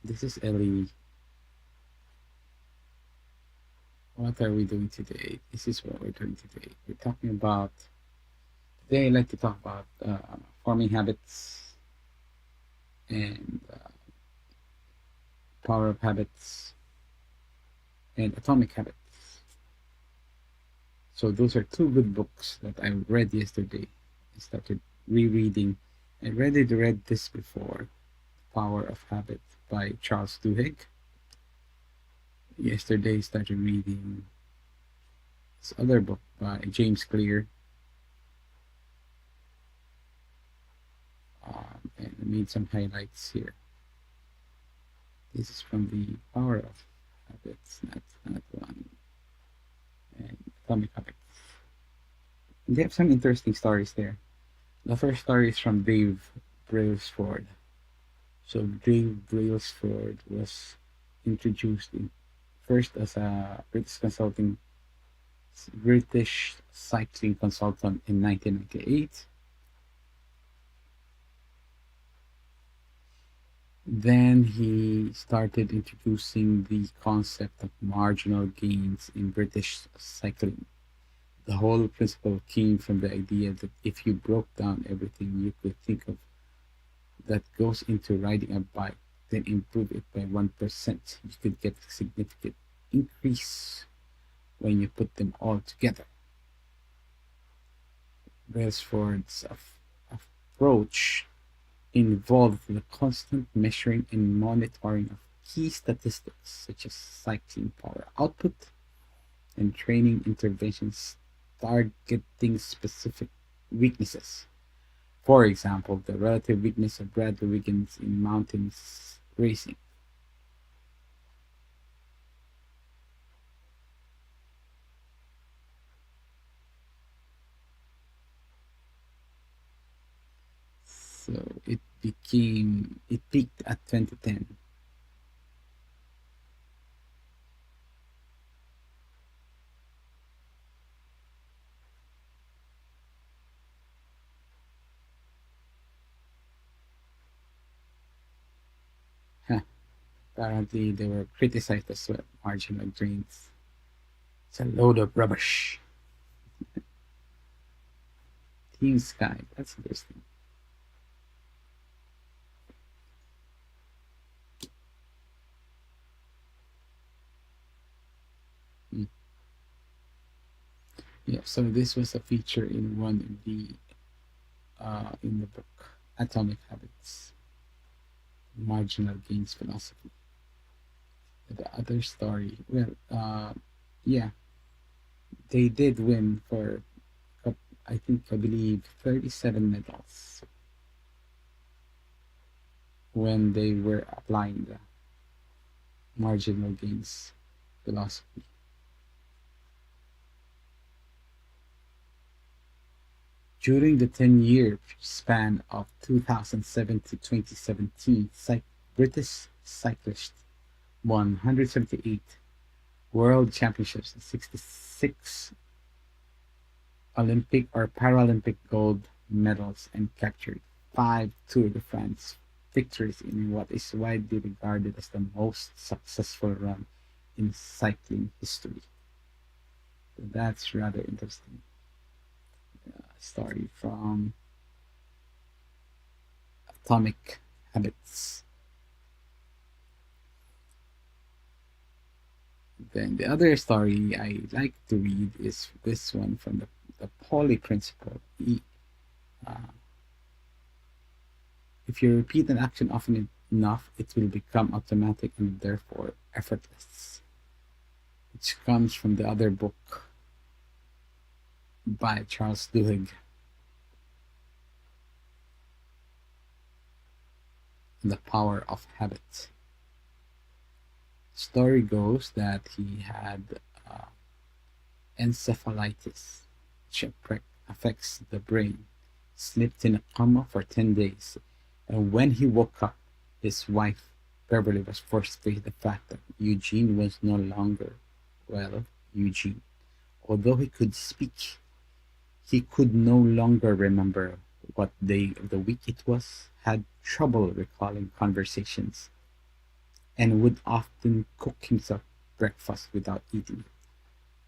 This is Ellie. What are we doing today? This is what we're doing today. We're talking about, today I'd like to talk about forming habits and power of habits and atomic habits. So those are two good books that I read yesterday. I started rereading. I already read this before, Power of Habit by Charles Duhigg. Yesterday I started reading this other book by James Clear, and I made some highlights here. This is from the Power of Habits, not one, and Atomic Habits. And they have some interesting stories there. The first story is from Dave Brailsford. So Dave Brailsford was introduced first as a British cycling consultant in 1998. Then he started introducing the concept of marginal gains in British cycling. The whole principle came from the idea that if you broke down everything you could think of that goes into riding a bike, then improve it by 1%, you could get a significant increase when you put them all together. Brailsford's approach involved the constant measuring and monitoring of key statistics such as cycling power output and training interventions targeting specific weaknesses. For example, the relative weakness of Bradley Wiggins in mountain racing. So it peaked at 2010. Huh. Apparently, they were criticized as well. Marginal gains. It's a load of rubbish. Team Sky. That's interesting. Mm. Yeah. So this was a feature in one of the in the book Atomic Habits, Marginal Gains Philosophy. The other story, well, yeah, they did win for I believe 37 medals when they were applying the marginal gains philosophy. During the 10-year span of 2007 to 2017, British cyclists won 178 world championships and 66 Olympic or Paralympic gold medals and captured 5 Tour de France victories in what is widely regarded as the most successful run in cycling history. So that's rather interesting. Story from Atomic Habits. Then the other story I like to read is this one from the Pauli Principle. Uh, if you repeat an action often enough, it will become automatic and therefore effortless, which comes from the other book by Charles Duhigg, The Power of Habit. Story goes that he had uh, encephalitis, which affects the brain, slept in a coma for 10 days, and when he woke up, his wife Beverly was forced to face the fact that Eugene was no longer, well, Eugene. Although he could speak, he could no longer remember what day of the week it was, had trouble recalling conversations, and would often cook himself breakfast without eating,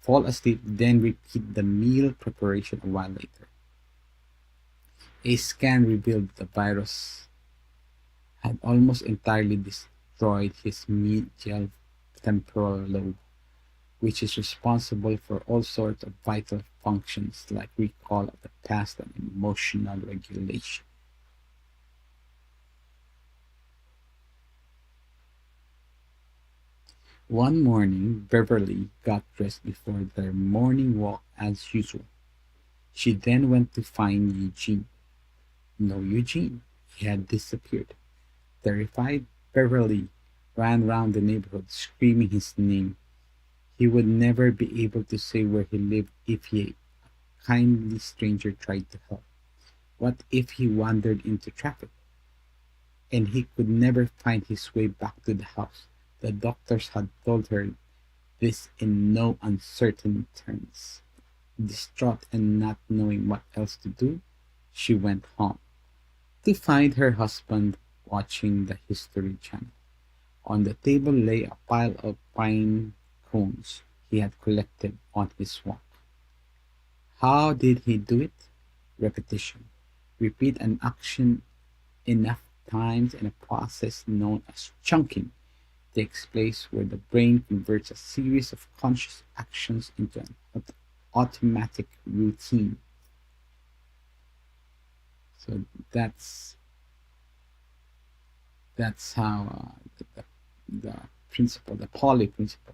fall asleep, then repeat the meal preparation a while later. A scan revealed the virus had almost entirely destroyed his medial temporal lobe, which is responsible for all sorts of vital functions like recall of the past and emotional regulation. One morning, Beverly got dressed before their morning walk as usual. She then went to find Eugene. No Eugene. He had disappeared. Terrified, Beverly ran round the neighborhood screaming his name. He would never be able to say where he lived if a kindly stranger tried to help. What if he wandered into traffic and he could never find his way back to the house? The doctors had told her this in no uncertain terms. Distraught and not knowing what else to do, she went home to find her husband watching the History Channel. On the table lay a pile of pine cones he had collected on his walk. How did he do it? Repetition. Repeat an action enough times and a process known as chunking takes place where the brain converts a series of conscious actions into an automatic routine. So that's that's how the principle, the poly principle,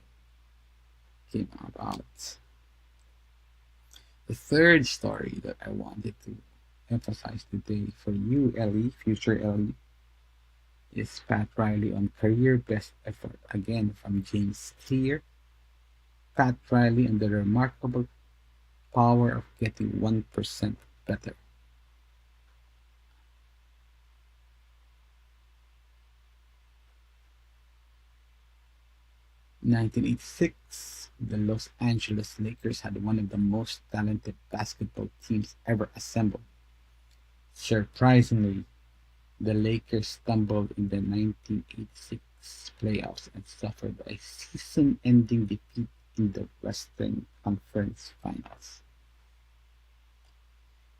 came about. The third story that I wanted to emphasize today for you, Ellie, future Ellie, is Pat Riley on career best effort. Again, from James Clear. Pat Riley and the remarkable power of getting 1% better. 1986, the Los Angeles Lakers had one of the most talented basketball teams ever assembled. Surprisingly, the Lakers stumbled in the 1986 playoffs and suffered a season-ending defeat in the Western Conference Finals.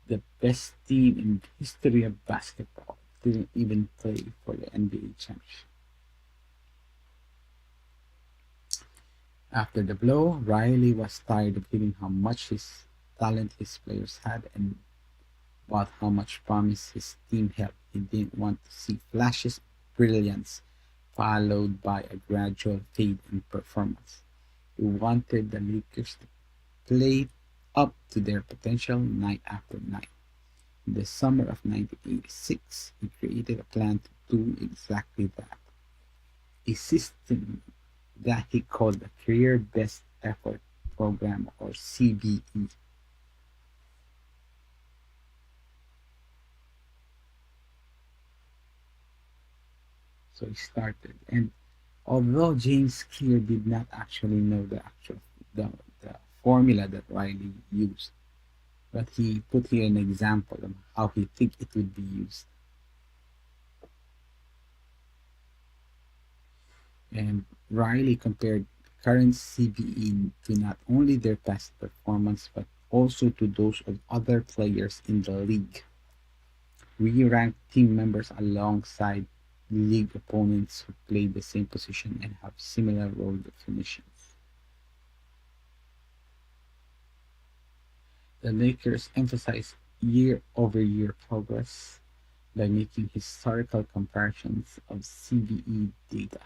The best team in the history of basketball didn't even play for the NBA championship. After the blow, Riley was tired of hearing how much his talent his players had and about how much promise his team held. He didn't want to see flashes of brilliance followed by a gradual fade in performance. He wanted the Lakers to play up to their potential night after night. In the summer of 1986, he created a plan to do exactly that. A system that he called the Career Best Effort Program, or CBE. So he started. And although James Clear did not actually know the formula that Riley used, but he put here an example of how he think it would be used. And Riley compared current CBE to not only their past performance but also to those of other players in the league. We rank team members alongside league opponents who play the same position and have similar role definitions. The Lakers emphasize year-over-year progress by making historical comparisons of CBE data.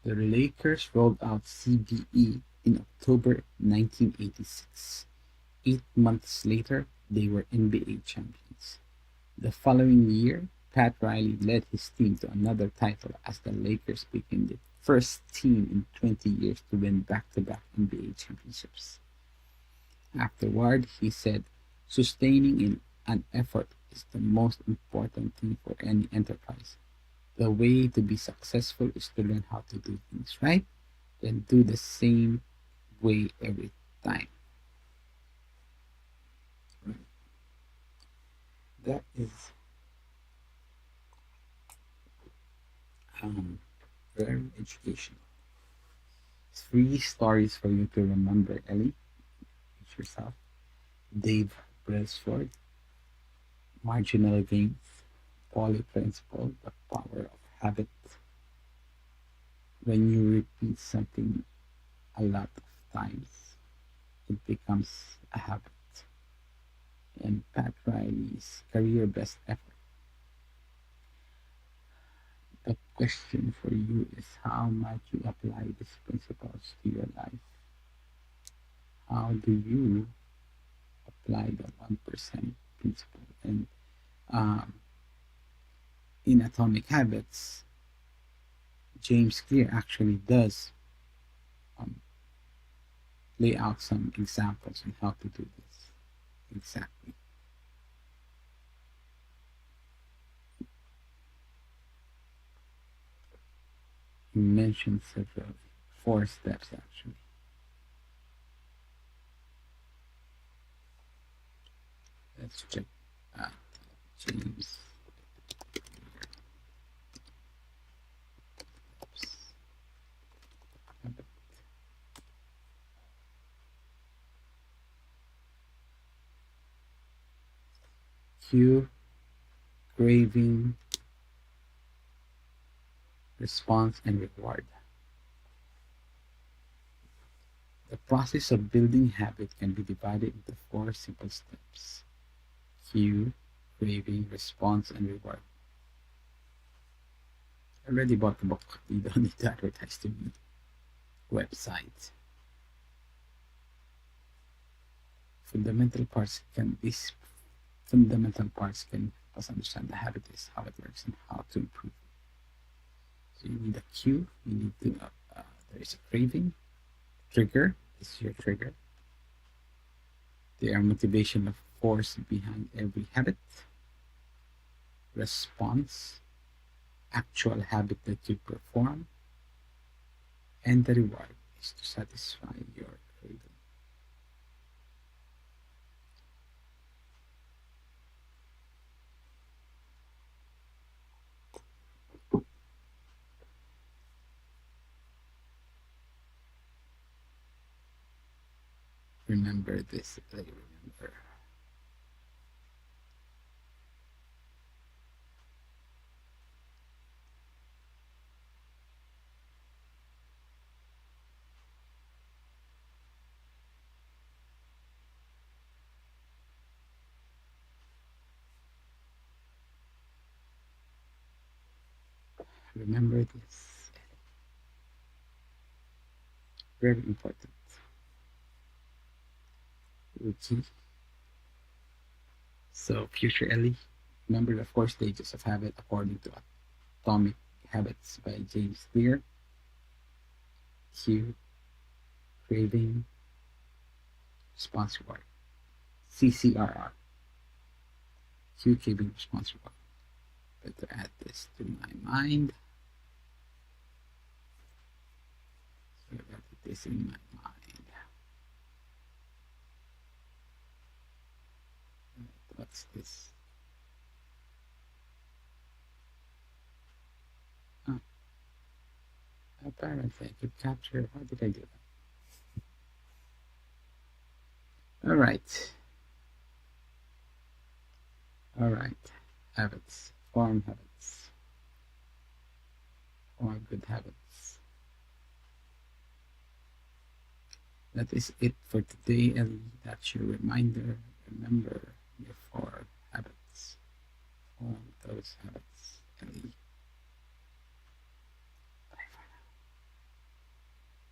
The Lakers rolled out CBE in October 1986. 8 months later, they were NBA champions. The following year, Pat Riley led his team to another title as the Lakers became the first team in 20 years to win back-to-back NBA championships. Afterward, he said, sustaining an effort is the most important thing for any enterprise. The way to be successful is to learn how to do things right, then do the same way every time. that is um, very educational. Three stories for you to remember, Ellie. It's yourself. Dave Brailsford, marginal gains, Pauli principle, the power of habit. When you repeat something a lot of times, it becomes a habit. And Pat Riley's career best effort. The question for you is how might you apply these principles to your life? How do you apply the 1% principle? And um, in Atomic Habits, James Clear actually does um, lay out some examples on how to do this exactly. He mentions several 4 steps actually. Let's check out James Habit. Cue, craving, response, and reward. The process of building habit can be divided into 4 simple steps: cue, craving, response, and reward. I already bought the book. You don't need to advertise to me. Website. Fundamental parts can these fundamental parts can help us understand the habit is, how it works, and how to improve. So you need a cue. You need to there is a craving, trigger. This is your trigger. There are motivational force behind every habit. Response, actual habit that you perform, and the reward is to satisfy your craving. Remember this, like remember. Remember this. Very important. Okay. So, future Ellie, remember the 4 stages of habit according to Atomic Habits by James Clear. Cue, craving, response reward. CCRR. Cue, craving, response reward. Better add this to my mind. So that it is in my mind. What's this? Oh, apparently I could capture. How did I do that? All right. All right. Habits. Form habits. Form good habits. That is it for today, Ellie. That's your reminder. Remember your 4 habits. Form those habits, Ellie.